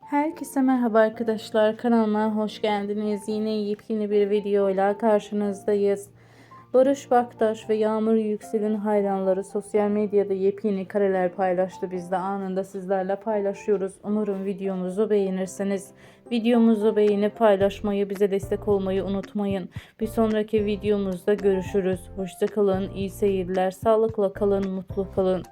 Herkese merhaba arkadaşlar, kanalıma hoş geldiniz. Yine yepyeni bir videoyla karşınızdayız. Barış Baktaş ve Yağmur Yüksel'in hayranları sosyal medyada yepyeni kareler paylaştı. Biz de anında sizlerle paylaşıyoruz. Umarım videomuzu beğenirsiniz. Videomuzu beğenip paylaşmayı, bize destek olmayı unutmayın. Bir sonraki videomuzda görüşürüz. Hoşça kalın, iyi seyirler, sağlıkla kalın, mutlu kalın.